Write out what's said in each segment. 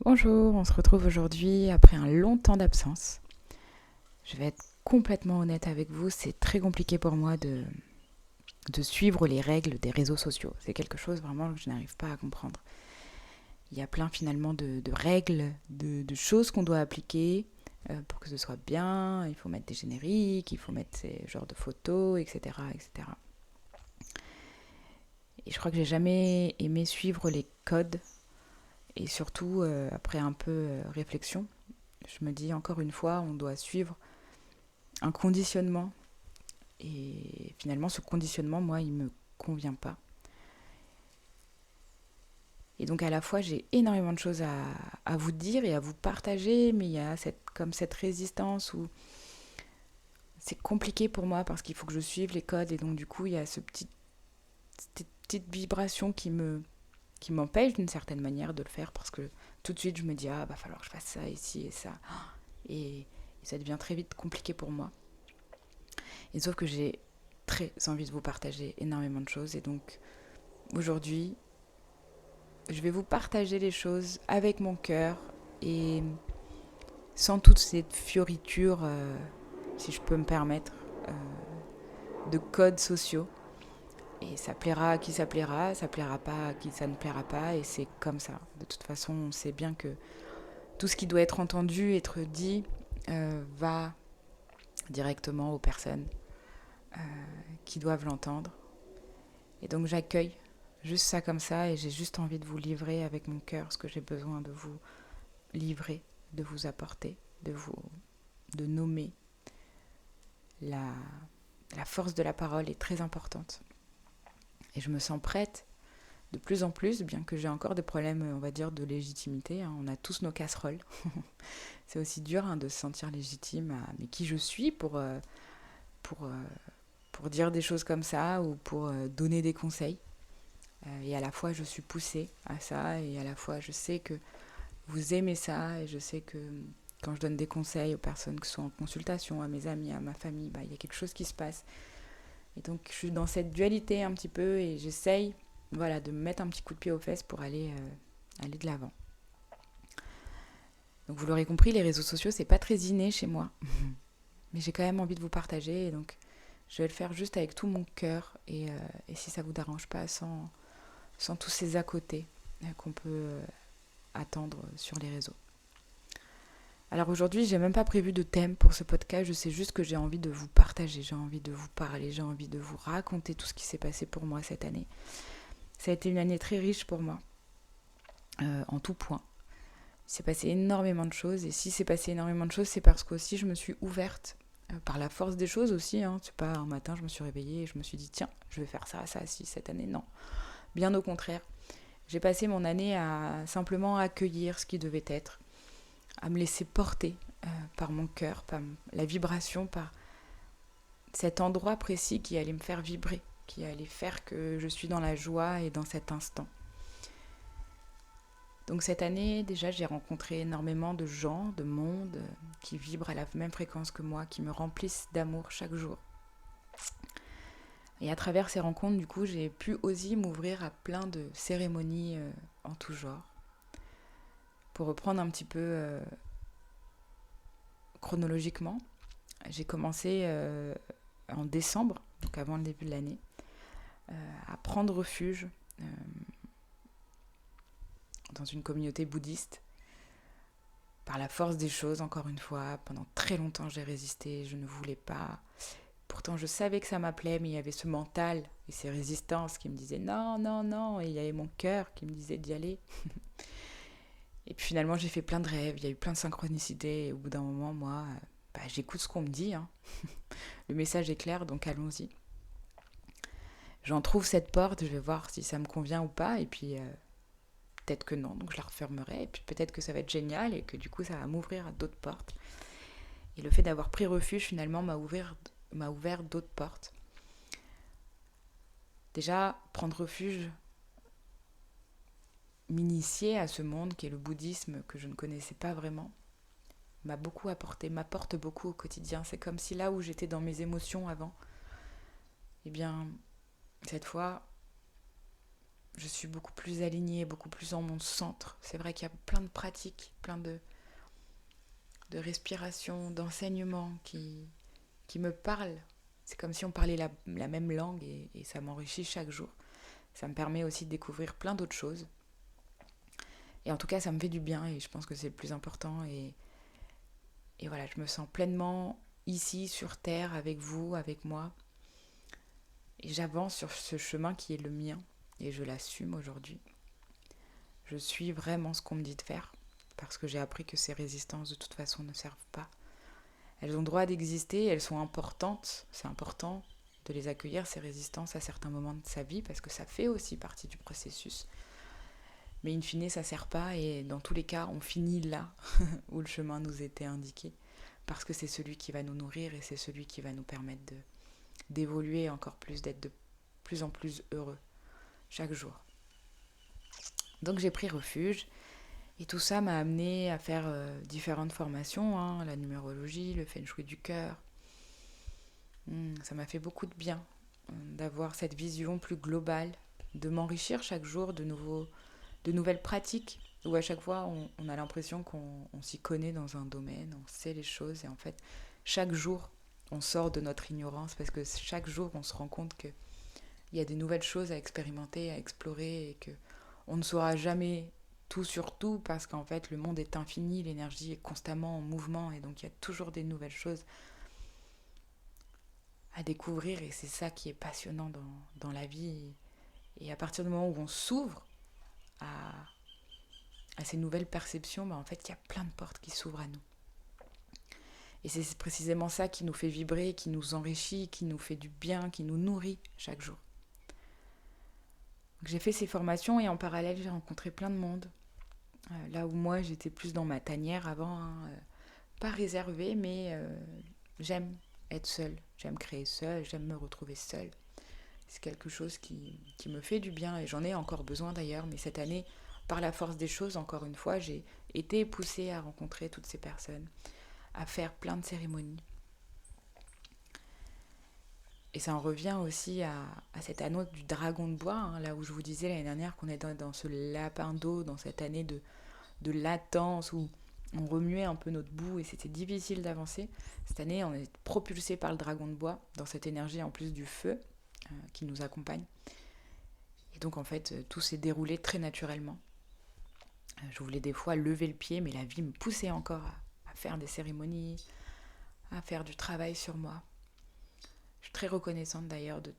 Bonjour, on se retrouve aujourd'hui après un long temps d'absence. Je vais être complètement honnête avec vous, c'est très compliqué pour moi de suivre les règles des réseaux sociaux. C'est quelque chose vraiment que je n'arrive pas à comprendre. Il y a plein finalement de règles, de choses qu'on doit appliquer pour que ce soit bien. Il faut mettre des génériques, il faut mettre ces genres de photos, etc., etc. Et je crois que j'ai jamais aimé suivre les codes et surtout après un peu réflexion, je me dis encore une fois, on doit suivre un conditionnement. Et finalement, ce conditionnement, moi, il me convient pas. Et donc, à la fois, j'ai énormément de choses à vous dire et à vous partager, mais il y a comme cette résistance où c'est compliqué pour moi parce qu'il faut que je suive les codes. Et donc, du coup, il y a cette petite vibration qui m'empêche d'une certaine manière de le faire parce que tout de suite, je me dis, ah, va falloir que je fasse ça, ici et ça. Et ça devient très vite compliqué pour moi. Et sauf que j'ai très envie de vous partager énormément de choses. Et donc, aujourd'hui, je vais vous partager les choses avec mon cœur et sans toute cette fioriture, si je peux me permettre, de codes sociaux. Et ça plaira à qui ça plaira pas à qui ça ne plaira pas, et c'est comme ça. De toute façon, on sait bien que tout ce qui doit être entendu, être dit, va directement aux personnes qui doivent l'entendre. Et donc j'accueille juste ça comme ça, et j'ai juste envie de vous livrer avec mon cœur ce que j'ai besoin de vous livrer, de vous apporter, de nommer. La, la force de la parole est très importante. Et je me sens prête de plus en plus, bien que j'ai encore des problèmes, on va dire, de légitimité. Hein. On a tous nos casseroles. C'est aussi dur de se sentir légitime à mais qui je suis pour, euh, pour dire des choses comme ça ou pour donner des conseils. Et à la fois, je suis poussée à ça, et à la fois, je sais que vous aimez ça, et je sais que quand je donne des conseils aux personnes qui sont en consultation, à mes amis, à ma famille, il y a quelque chose qui se passe. Et donc je suis dans cette dualité un petit peu, et j'essaye de me mettre un petit coup de pied aux fesses pour aller de l'avant. Donc vous l'aurez compris, les réseaux sociaux, c'est pas très inné chez moi. Mais j'ai quand même envie de vous partager, et donc je vais le faire juste avec tout mon cœur, et si ça vous dérange pas, sans tous ces à côté qu'on peut attendre sur les réseaux. Alors aujourd'hui, j'ai même pas prévu de thème pour ce podcast, je sais juste que j'ai envie de vous partager, j'ai envie de vous parler, j'ai envie de vous raconter tout ce qui s'est passé pour moi cette année. Ça a été une année très riche pour moi, en tout point. Il s'est passé énormément de choses, et si s'est passé énormément de choses, c'est parce qu'aussi je me suis ouverte par la force des choses aussi. Hein. C'est pas un matin, je me suis réveillée et je me suis dit, tiens, je vais faire ça, ça, si, cette année. Non, bien au contraire. J'ai passé mon année à simplement accueillir ce qui devait être, à me laisser porter par mon cœur, par la vibration, par cet endroit précis qui allait me faire vibrer, qui allait faire que je suis dans la joie et dans cet instant. Donc cette année, déjà, j'ai rencontré énormément de gens, de monde qui vibrent à la même fréquence que moi, qui me remplissent d'amour chaque jour. Et à travers ces rencontres, du coup, j'ai pu aussi m'ouvrir à plein de cérémonies en tout genre. Pour reprendre un petit peu chronologiquement, j'ai commencé en décembre, donc avant le début de l'année, à prendre refuge dans une communauté bouddhiste. Par la force des choses, encore une fois, pendant très longtemps j'ai résisté, je ne voulais pas. Pourtant je savais que ça m'appelait, mais il y avait ce mental et ces résistances qui me disaient non, non, non, et il y avait mon cœur qui me disait d'y aller. Et puis finalement j'ai fait plein de rêves, il y a eu plein de synchronicités, et au bout d'un moment, moi, j'écoute ce qu'on me dit. Hein. Le message est clair, donc allons-y. J'en trouve cette porte, je vais voir si ça me convient ou pas, et puis peut-être que non, donc je la refermerai, et puis peut-être que ça va être génial, et que du coup ça va m'ouvrir à d'autres portes. Et le fait d'avoir pris refuge finalement m'a ouvert d'autres portes. Déjà, prendre refuge, m'initier à ce monde qui est le bouddhisme que je ne connaissais pas vraiment, m'a beaucoup apporté, m'apporte beaucoup au quotidien. C'est comme si là où j'étais dans mes émotions avant, eh bien, cette fois, je suis beaucoup plus alignée, beaucoup plus en mon centre. C'est vrai qu'il y a plein de pratiques, plein de respiration, d'enseignements qui me parlent. C'est comme si on parlait la même langue et ça m'enrichit chaque jour. Ça me permet aussi de découvrir plein d'autres choses. Et en tout cas, ça me fait du bien et je pense que c'est le plus important. Et voilà, je me sens pleinement ici, sur Terre, avec vous, avec moi. Et j'avance sur ce chemin qui est le mien et je l'assume aujourd'hui. Je suis vraiment ce qu'on me dit de faire parce que j'ai appris que ces résistances de toute façon ne servent pas. Elles ont le droit d'exister, elles sont importantes, c'est important de les accueillir, ces résistances, à certains moments de sa vie, parce que ça fait aussi partie du processus. Mais in fine, ça ne sert pas, et dans tous les cas, on finit là où le chemin nous était indiqué, parce que c'est celui qui va nous nourrir, et c'est celui qui va nous permettre d'évoluer encore plus, d'être de plus en plus heureux, chaque jour. Donc j'ai pris refuge, et tout ça m'a amené à faire différentes formations, la numérologie, le feng shui du cœur. Ça m'a fait beaucoup de bien d'avoir cette vision plus globale, de m'enrichir chaque jour de nouvelles pratiques, où à chaque fois on a l'impression qu'on s'y connaît dans un domaine, on sait les choses, et en fait chaque jour on sort de notre ignorance, parce que chaque jour on se rend compte qu'il y a des nouvelles choses à expérimenter, à explorer, et qu'on ne saura jamais tout sur tout, parce qu'en fait le monde est infini, l'énergie est constamment en mouvement, et donc il y a toujours des nouvelles choses à découvrir, et c'est ça qui est passionnant dans la vie. Et à partir du moment où on s'ouvre à ces nouvelles perceptions, en fait il y a plein de portes qui s'ouvrent à nous. Et c'est précisément ça qui nous fait vibrer, qui nous enrichit, qui nous fait du bien, qui nous nourrit chaque jour. Donc j'ai fait ces formations et en parallèle j'ai rencontré plein de monde. Là où moi j'étais plus dans ma tanière avant, pas réservée, mais j'aime être seule, j'aime créer seule, j'aime me retrouver seule. C'est quelque chose qui me fait du bien, et j'en ai encore besoin d'ailleurs, mais cette année, par la force des choses, encore une fois, j'ai été poussée à rencontrer toutes ces personnes, à faire plein de cérémonies. Et ça en revient aussi à cet anneau du dragon de bois, là où je vous disais l'année dernière qu'on est dans ce lapin d'eau, dans cette année de latence où on remuait un peu notre bout et c'était difficile d'avancer. Cette année, on est propulsé par le dragon de bois, dans cette énergie en plus du feu qui nous accompagne. Et donc en fait, tout s'est déroulé très naturellement. Je voulais des fois lever le pied, mais la vie me poussait encore à faire des cérémonies, à faire du travail sur moi. Je suis très reconnaissante d'ailleurs de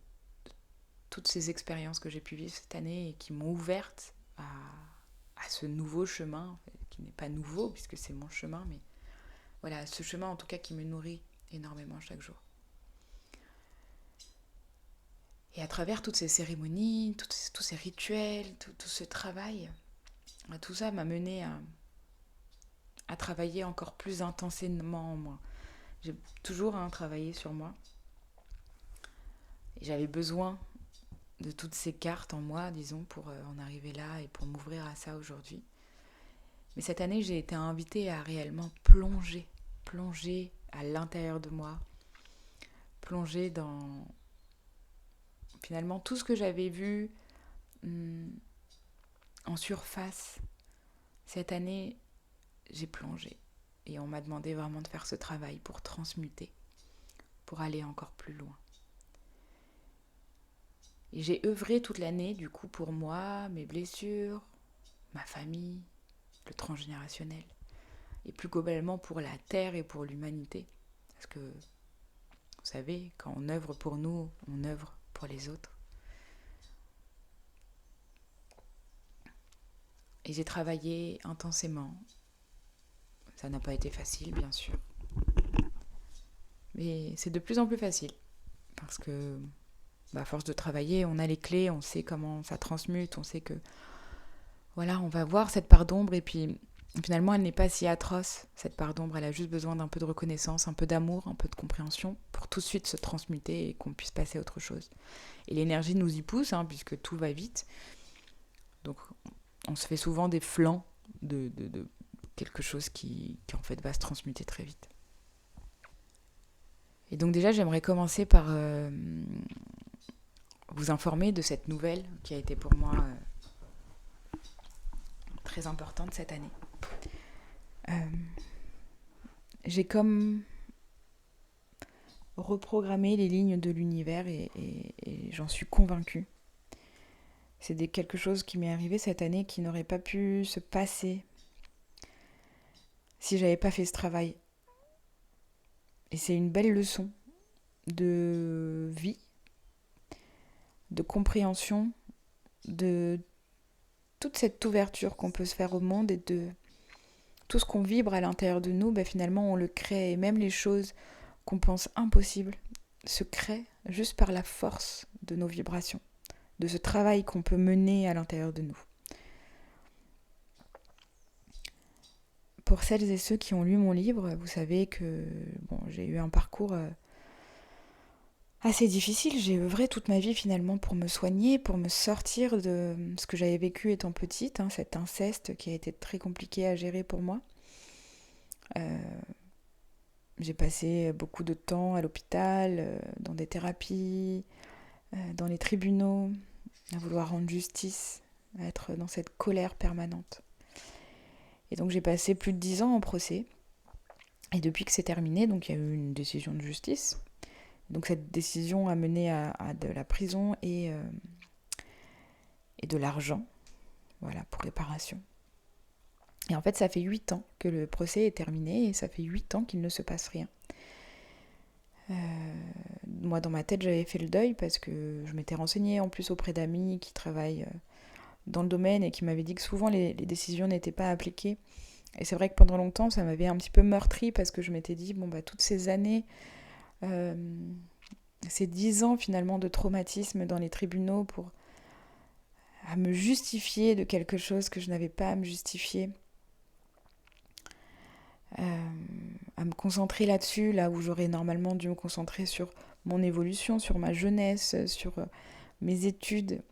toutes ces expériences que j'ai pu vivre cette année et qui m'ont ouverte à ce nouveau chemin, qui n'est pas nouveau puisque c'est mon chemin, mais voilà, ce chemin en tout cas qui me nourrit énormément chaque jour. Et à travers toutes ces cérémonies, tous ces rituels, tout ce travail, tout ça m'a mené à travailler encore plus intensément en moi. J'ai toujours travaillé sur moi. Et j'avais besoin de toutes ces cartes en moi, disons, pour en arriver là et pour m'ouvrir à ça aujourd'hui. Mais cette année, j'ai été invitée à réellement plonger à l'intérieur de moi, plonger dans finalement tout ce que j'avais vu en surface. Cette année, j'ai plongé et on m'a demandé vraiment de faire ce travail pour transmuter, pour aller encore plus loin. Et j'ai œuvré toute l'année, du coup, pour moi, mes blessures, ma famille, le transgénérationnel, et plus globalement pour la Terre et pour l'humanité. Parce que, vous savez, quand on œuvre pour nous, on œuvre pour les autres. Et j'ai travaillé intensément. Ça n'a pas été facile, bien sûr. Mais c'est de plus en plus facile. Parce que, à force de travailler, on a les clés, on sait comment ça transmute, on sait que, voilà, on va voir cette part d'ombre et puis finalement, elle n'est pas si atroce, cette part d'ombre. Elle a juste besoin d'un peu de reconnaissance, un peu d'amour, un peu de compréhension pour tout de suite se transmuter et qu'on puisse passer à autre chose. Et l'énergie nous y pousse, puisque tout va vite. Donc, on se fait souvent des flancs de quelque chose qui en fait va se transmuter très vite. Et donc déjà, j'aimerais commencer par vous informer de cette nouvelle qui a été pour moi très importante cette année. J'ai comme reprogrammé les lignes de l'univers et j'en suis convaincue. C'est quelque chose qui m'est arrivé cette année qui n'aurait pas pu se passer si j'avais pas fait ce travail. Et c'est une belle leçon de vie, de compréhension, de toute cette ouverture qu'on peut se faire au monde et de tout ce qu'on vibre à l'intérieur de nous, finalement on le crée. Et même les choses qu'on pense impossibles se créent juste par la force de nos vibrations, de ce travail qu'on peut mener à l'intérieur de nous. Pour celles et ceux qui ont lu mon livre, vous savez que j'ai eu un parcours assez difficile. J'ai œuvré toute ma vie finalement pour me soigner, pour me sortir de ce que j'avais vécu étant petite, cet inceste qui a été très compliqué à gérer pour moi. J'ai passé beaucoup de temps à l'hôpital, dans des thérapies, dans les tribunaux, à vouloir rendre justice, à être dans cette colère permanente. Et donc j'ai passé plus de 10 ans en procès. Et depuis que c'est terminé, donc il y a eu une décision de justice. Donc cette décision a mené à de la prison et de l'argent, voilà, pour réparation. Et en fait, ça fait 8 ans que le procès est terminé et ça fait 8 ans qu'il ne se passe rien. Moi, dans ma tête, j'avais fait le deuil parce que je m'étais renseignée en plus auprès d'amis qui travaillent dans le domaine et qui m'avaient dit que souvent les décisions n'étaient pas appliquées. Et c'est vrai que pendant longtemps, ça m'avait un petit peu meurtri parce que je m'étais dit, toutes ces années, ces 10 ans finalement de traumatisme dans les tribunaux à me justifier de quelque chose que je n'avais pas à me justifier, à me concentrer là-dessus, là où j'aurais normalement dû me concentrer sur mon évolution, sur ma jeunesse, sur mes études.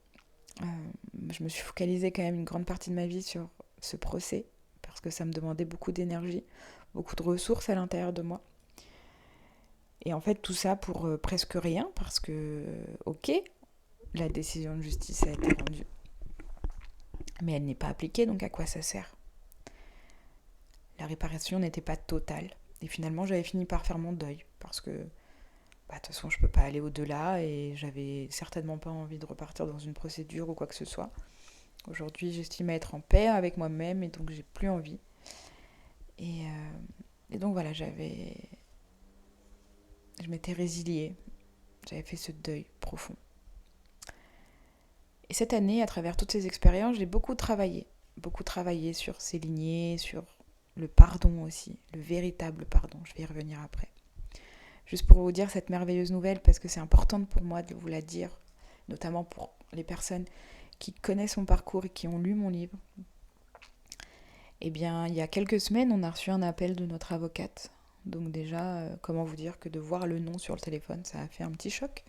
Je me suis focalisée quand même une grande partie de ma vie sur ce procès, parce que ça me demandait beaucoup d'énergie, beaucoup de ressources à l'intérieur de moi. Et en fait, tout ça pour presque rien, parce que, ok, la décision de justice a été rendue, mais elle n'est pas appliquée, donc à quoi ça sert ? La réparation n'était pas totale. Et finalement, j'avais fini par faire mon deuil, parce que, de toute façon, je peux pas aller au-delà, et j'avais certainement pas envie de repartir dans une procédure ou quoi que ce soit. Aujourd'hui, j'estime être en paix avec moi-même, et donc j'ai plus envie. Et donc voilà, je m'étais résiliée. J'avais fait ce deuil profond. Et cette année, à travers toutes ces expériences, j'ai beaucoup travaillé sur ces lignées, sur le pardon aussi, le véritable pardon. Je vais y revenir après. Juste pour vous dire cette merveilleuse nouvelle, parce que c'est important pour moi de vous la dire, notamment pour les personnes qui connaissent mon parcours et qui ont lu mon livre. Eh bien, il y a quelques semaines, on a reçu un appel de notre avocate. Donc déjà, comment vous dire que de voir le nom sur le téléphone, ça a fait un petit choc,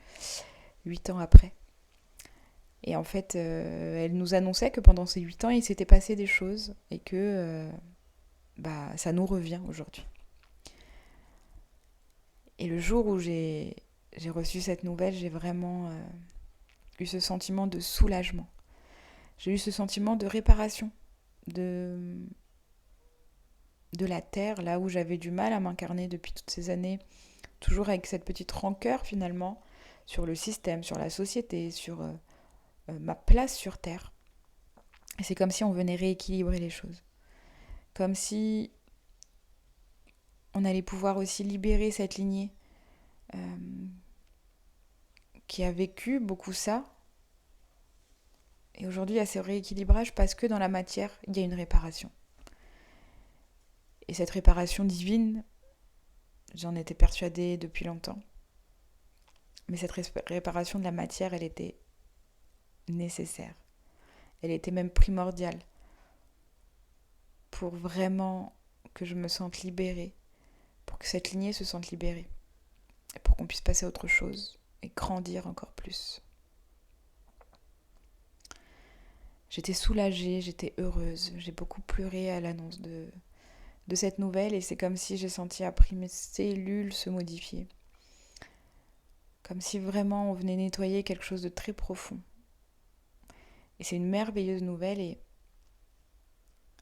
8 ans après. Et en fait, elle nous annonçait que pendant ces 8 ans, il s'était passé des choses et que ça nous revient aujourd'hui. Et le jour où j'ai reçu cette nouvelle, j'ai vraiment eu ce sentiment de soulagement. J'ai eu ce sentiment de réparation, de la terre, là où j'avais du mal à m'incarner depuis toutes ces années, toujours avec cette petite rancœur finalement, sur le système, sur la société, sur ma place sur terre. Et c'est comme si on venait rééquilibrer les choses. Comme si on allait pouvoir aussi libérer cette lignée qui a vécu beaucoup ça. Et aujourd'hui, il y a ce rééquilibrage parce que dans la matière, il y a une réparation. Et cette réparation divine, j'en étais persuadée depuis longtemps. Mais cette réparation de la matière, elle était nécessaire. Elle était même primordiale pour vraiment que je me sente libérée, pour que cette lignée se sente libérée, et pour qu'on puisse passer à autre chose et grandir encore plus. J'étais soulagée, j'étais heureuse, j'ai beaucoup pleuré à l'annonce de cette nouvelle et c'est comme si j'ai senti après mes cellules se modifier. Comme si vraiment on venait nettoyer quelque chose de très profond. Et c'est une merveilleuse nouvelle et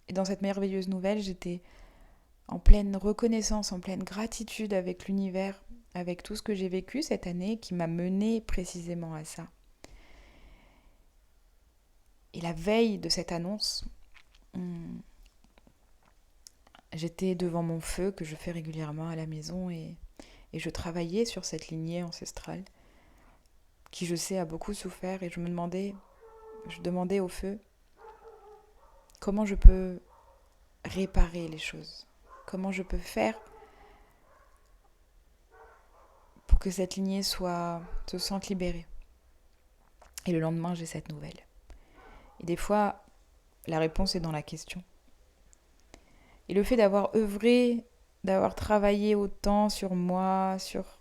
Et dans cette merveilleuse nouvelle, j'étais en pleine reconnaissance, en pleine gratitude avec l'univers, avec tout ce que j'ai vécu cette année qui m'a mené précisément à ça. Et la veille de cette annonce, j'étais devant mon feu que je fais régulièrement à la maison et je travaillais sur cette lignée ancestrale qui, je sais, a beaucoup souffert et je demandais au feu comment je peux réparer les choses, comment je peux faire pour que cette lignée se sente libérée. Et le lendemain, j'ai cette nouvelle. Et des fois, la réponse est dans la question. Et le fait d'avoir œuvré, d'avoir travaillé autant sur moi, sur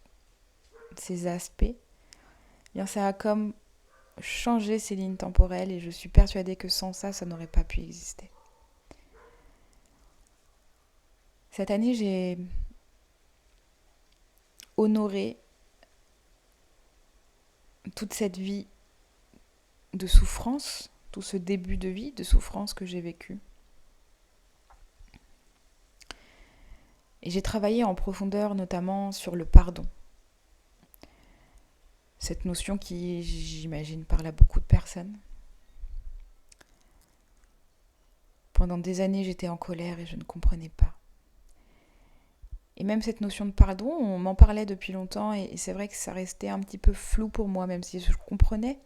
ces aspects, eh bien ça a comme changé ces lignes temporelles et je suis persuadée que sans ça, ça n'aurait pas pu exister. Cette année, j'ai honoré toute cette vie de souffrance, tout ce début de vie de souffrance que j'ai vécu. Et j'ai travaillé en profondeur notamment sur le pardon. Cette notion qui, j'imagine, parle à beaucoup de personnes. Pendant des années, j'étais en colère et je ne comprenais pas. Et même cette notion de pardon, on m'en parlait depuis longtemps et c'est vrai que ça restait un petit peu flou pour moi, même si je comprenais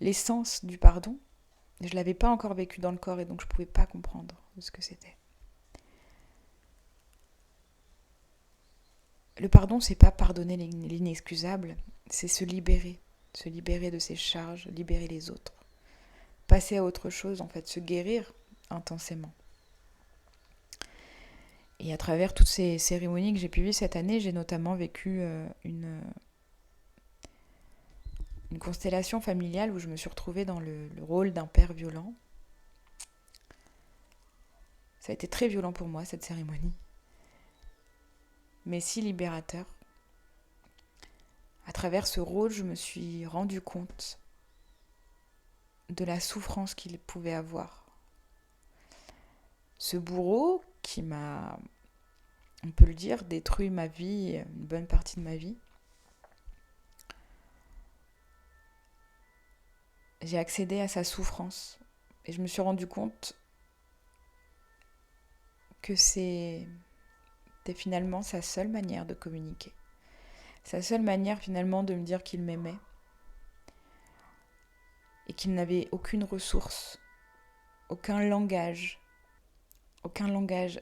l'essence du pardon. Je ne l'avais pas encore vécu dans le corps et donc je ne pouvais pas comprendre ce que c'était. Le pardon, c'est pas pardonner l'inexcusable, c'est se libérer de ses charges, libérer les autres. Passer à autre chose, en fait, se guérir intensément. Et à travers toutes ces cérémonies que j'ai pu vivre cette année, j'ai notamment vécu une constellation familiale où je me suis retrouvée dans le rôle d'un père violent. Ça a été très violent pour moi, cette cérémonie, mais si libérateur. À travers ce rôle, je me suis rendu compte de la souffrance qu'il pouvait avoir. Ce bourreau qui m'a, on peut le dire, détruit ma vie, une bonne partie de ma vie. J'ai accédé à sa souffrance et je me suis rendu compte que c'était finalement sa seule manière de communiquer. Sa seule manière finalement de me dire qu'il m'aimait et qu'il n'avait aucune ressource, aucun langage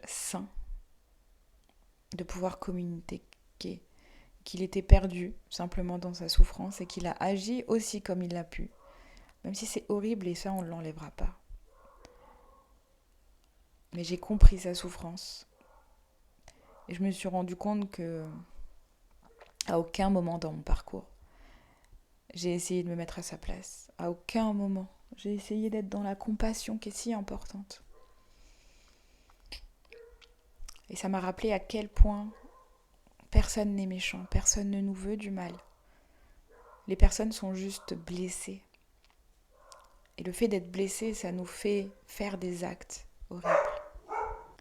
sain de pouvoir communiquer, qu'il était perdu simplement dans sa souffrance et qu'il a agi aussi comme il l'a pu, même si c'est horrible et ça on ne l'enlèvera pas. Mais j'ai compris sa souffrance et je me suis rendu compte que à aucun moment dans mon parcours j'ai essayé de me mettre à sa place. À aucun moment j'ai essayé d'être dans la compassion qui est si importante. Et ça m'a rappelé à quel point personne n'est méchant, personne ne nous veut du mal. Les personnes sont juste blessées. Et le fait d'être blessé, ça nous fait faire des actes horribles.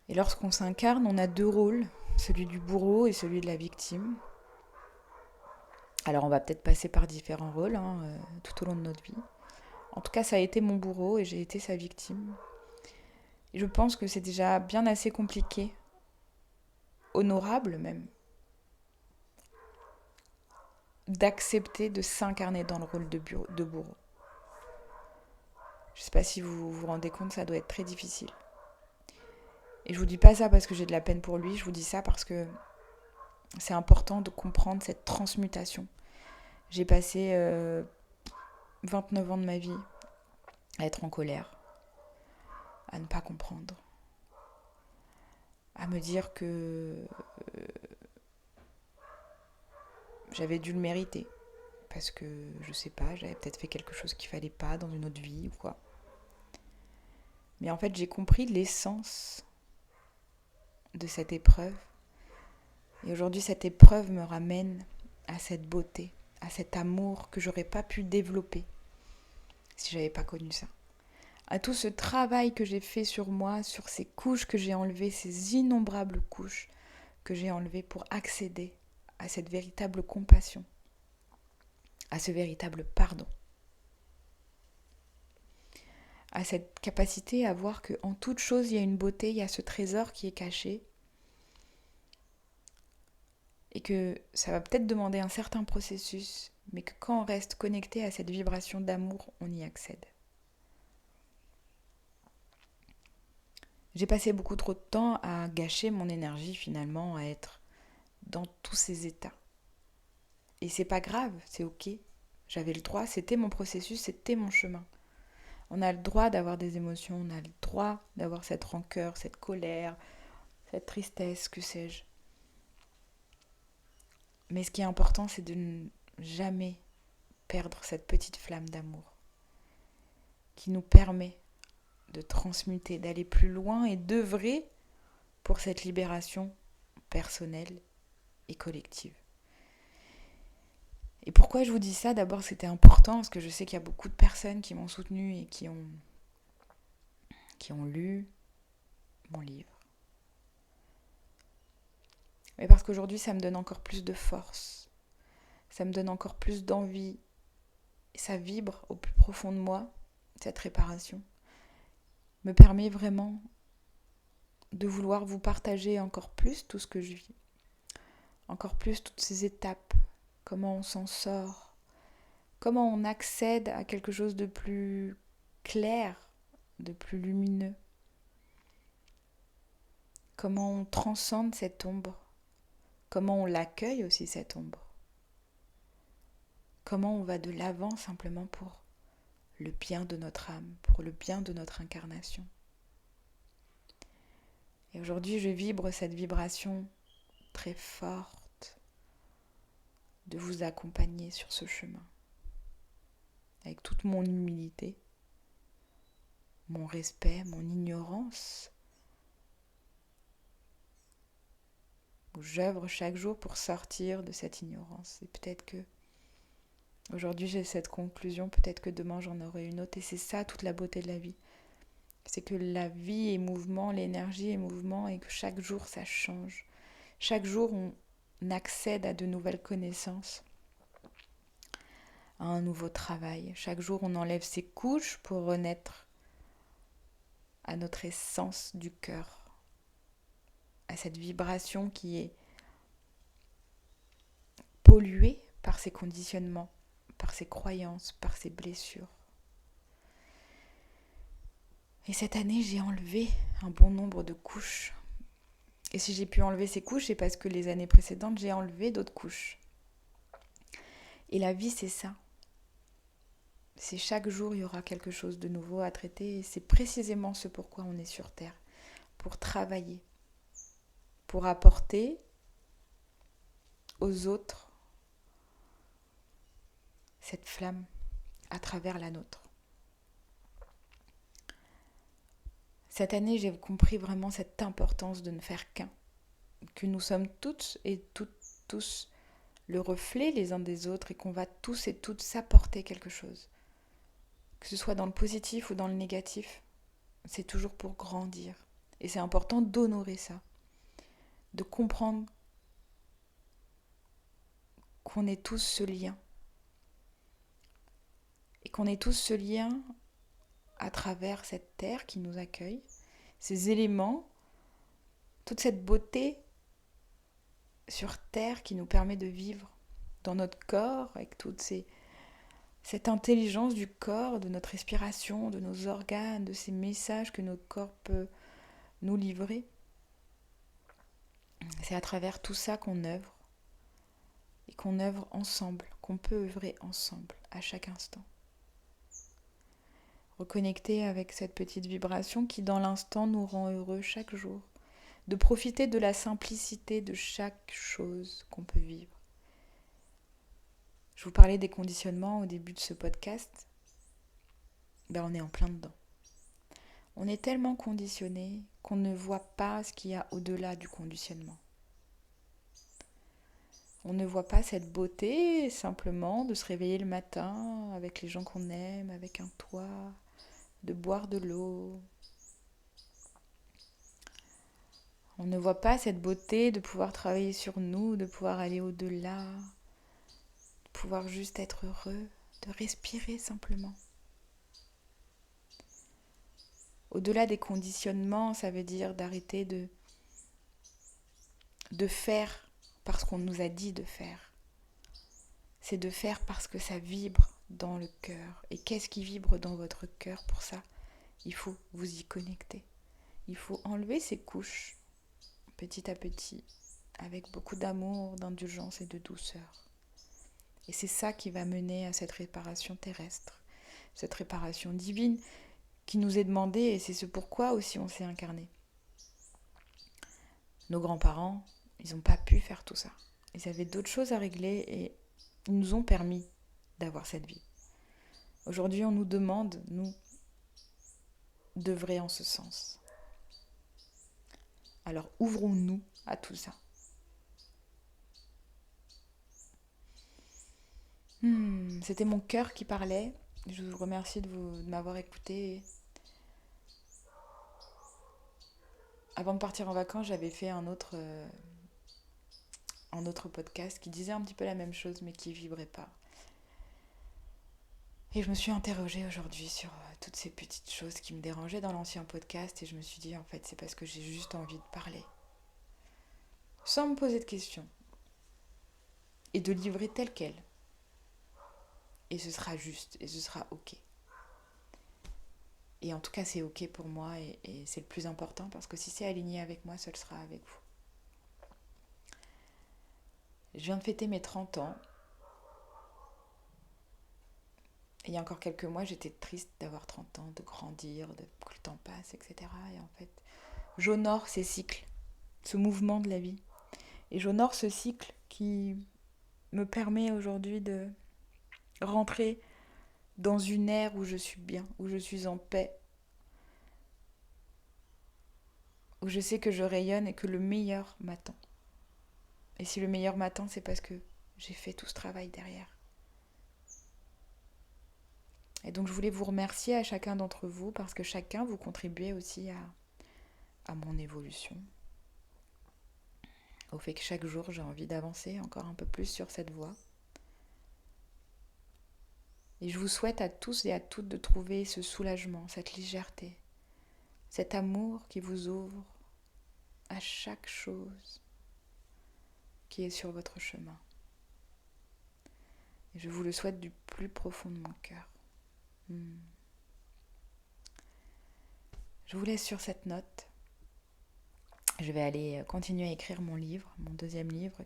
Et lorsqu'on s'incarne, on a deux rôles, celui du bourreau et celui de la victime. Alors on va peut-être passer par différents rôles tout au long de notre vie. En tout cas, ça a été mon bourreau et j'ai été sa victime. Et je pense que c'est déjà bien assez compliqué, honorable même, d'accepter de s'incarner dans le rôle de bourreau. Je ne sais pas si vous vous rendez compte, ça doit être très difficile. Et je vous dis pas ça parce que j'ai de la peine pour lui, je vous dis ça parce que c'est important de comprendre cette transmutation. J'ai passé 29 ans de ma vie à être en colère, à ne pas comprendre, à me dire que j'avais dû le mériter. Parce que, je sais pas, j'avais peut-être fait quelque chose qu'il fallait pas dans une autre vie ou quoi. Mais en fait, j'ai compris l'essence de cette épreuve. Et aujourd'hui, cette épreuve me ramène à cette beauté, à cet amour que j'aurais pas pu développer si j'avais pas connu ça. à tout ce travail que j'ai fait sur moi, sur ces couches que j'ai enlevées, ces innombrables couches que j'ai enlevées pour accéder à cette véritable compassion, à ce véritable pardon, à cette capacité à voir qu'en toute chose, il y a une beauté, il y a ce trésor qui est caché, et que ça va peut-être demander un certain processus, mais que quand on reste connecté à cette vibration d'amour, on y accède. J'ai passé beaucoup trop de temps à gâcher mon énergie finalement, à être dans tous ces états. Et c'est pas grave, c'est ok. J'avais le droit, c'était mon processus, c'était mon chemin. On a le droit d'avoir des émotions, on a le droit d'avoir cette rancœur, cette colère, cette tristesse, que sais-je. Mais ce qui est important, c'est de ne jamais perdre cette petite flamme d'amour qui nous permet de transmuter, d'aller plus loin et d'œuvrer pour cette libération personnelle et collective. Et pourquoi je vous dis ça ? D'abord, c'était important parce que je sais qu'il y a beaucoup de personnes qui m'ont soutenue et qui ont lu mon livre. Mais parce qu'aujourd'hui, ça me donne encore plus de force, ça me donne encore plus d'envie, et ça vibre au plus profond de moi, cette réparation, me permet vraiment de vouloir vous partager encore plus tout ce que je vis, encore plus toutes ces étapes, comment on s'en sort, comment on accède à quelque chose de plus clair, de plus lumineux, comment on transcende cette ombre, comment on l'accueille aussi cette ombre, comment on va de l'avant simplement pour le bien de notre âme, pour le bien de notre incarnation. Et aujourd'hui, je vibre cette vibration très forte de vous accompagner sur ce chemin, avec toute mon humilité, mon respect, mon ignorance, où j'œuvre chaque jour pour sortir de cette ignorance. Et peut-être que aujourd'hui j'ai cette conclusion, peut-être que demain j'en aurai une autre, et c'est ça toute la beauté de la vie. C'est que la vie est mouvement, l'énergie est mouvement, et que chaque jour ça change. Chaque jour on accède à de nouvelles connaissances, à un nouveau travail. Chaque jour on enlève ses couches pour renaître à notre essence du cœur, à cette vibration qui est polluée par ces conditionnements, par ces croyances, par ces blessures. Et cette année, j'ai enlevé un bon nombre de couches. Et si j'ai pu enlever ces couches, c'est parce que les années précédentes, j'ai enlevé d'autres couches. Et la vie, c'est ça. C'est chaque jour, il y aura quelque chose de nouveau à traiter. Et c'est précisément ce pourquoi on est sur Terre. Pour travailler. Pour apporter aux autres cette flamme à travers la nôtre. Cette année, j'ai compris vraiment cette importance de ne faire qu'un. Que nous sommes toutes et tous le reflet les uns des autres et qu'on va tous et toutes s'apporter quelque chose. Que ce soit dans le positif ou dans le négatif, c'est toujours pour grandir. Et c'est important d'honorer ça. De comprendre qu'on est tous ce lien. Et qu'on est tous ce lien à travers cette terre qui nous accueille, ces éléments, toute cette beauté sur terre qui nous permet de vivre dans notre corps, avec cette intelligence du corps, de notre respiration, de nos organes, de ces messages que notre corps peut nous livrer. C'est à travers tout ça qu'on œuvre, et qu'on œuvre ensemble, qu'on peut œuvrer ensemble à chaque instant. Reconnecter avec cette petite vibration qui dans l'instant nous rend heureux chaque jour, de profiter de la simplicité de chaque chose qu'on peut vivre. Je vous parlais des conditionnements au début de ce podcast. On est en plein dedans. On est tellement conditionné qu'on ne voit pas ce qu'il y a au-delà du conditionnement. On ne voit pas cette beauté simplement de se réveiller le matin avec les gens qu'on aime, avec un toit, de boire de l'eau. On ne voit pas cette beauté de pouvoir travailler sur nous, de pouvoir aller au-delà, de pouvoir juste être heureux, de respirer simplement. Au-delà des conditionnements, ça veut dire d'arrêter de faire parce qu'on nous a dit de faire. C'est de faire parce que ça vibre dans le cœur. Et qu'est-ce qui vibre dans votre cœur? Pour ça, il faut vous y connecter. Il faut enlever ces couches petit à petit, avec beaucoup d'amour, d'indulgence et de douceur. Et c'est ça qui va mener à cette réparation terrestre, cette réparation divine qui nous est demandée, et c'est ce pourquoi aussi on s'est incarné. Nos grands-parents, ils n'ont pas pu faire tout ça. Ils avaient d'autres choses à régler et ils nous ont permis d'avoir cette vie. Aujourd'hui, on nous demande, nous, d'œuvrer en ce sens. Alors ouvrons-nous à tout ça. C'était mon cœur qui parlait. Je vous remercie de m'avoir écouté. Avant de partir en vacances, j'avais fait un autre podcast qui disait un petit peu la même chose mais qui vibrait pas. Et je me suis interrogée aujourd'hui sur toutes ces petites choses qui me dérangeaient dans l'ancien podcast et je me suis dit en fait c'est parce que j'ai juste envie de parler. Sans me poser de questions. Et de livrer tel quel. Et ce sera juste et ce sera ok. Et en tout cas c'est ok pour moi et c'est le plus important parce que si c'est aligné avec moi, ça le sera avec vous. Je viens de fêter mes 30 ans. Et il y a encore quelques mois, j'étais triste d'avoir 30 ans, de grandir, que le temps passe, etc. Et en fait, j'honore ces cycles, ce mouvement de la vie. Et j'honore ce cycle qui me permet aujourd'hui de rentrer dans une ère où je suis bien, où je suis en paix, où je sais que je rayonne et que le meilleur m'attend. Et si le meilleur m'attend, c'est parce que j'ai fait tout ce travail derrière. Et donc je voulais vous remercier à chacun d'entre vous parce que chacun vous contribuez aussi à mon évolution. Au fait que chaque jour j'ai envie d'avancer encore un peu plus sur cette voie. Et je vous souhaite à tous et à toutes de trouver ce soulagement, cette légèreté, cet amour qui vous ouvre à chaque chose qui est sur votre chemin. Et je vous le souhaite du plus profond de mon cœur. Je vous laisse sur cette note. Je vais aller continuer à écrire mon livre, mon deuxième livre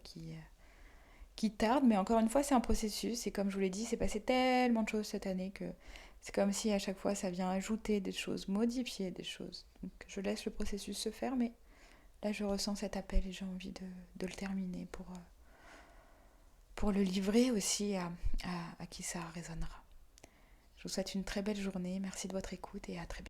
qui tarde, mais encore une fois, c'est un processus. Et comme je vous l'ai dit, c'est passé tellement de choses cette année que c'est comme si à chaque fois, ça vient ajouter des choses, modifier des choses. Donc je laisse le processus se faire, mais là, je ressens cet appel et j'ai envie de le terminer pour le livrer aussi à qui ça résonnera. Je vous souhaite une très belle journée. Merci de votre écoute et à très bientôt.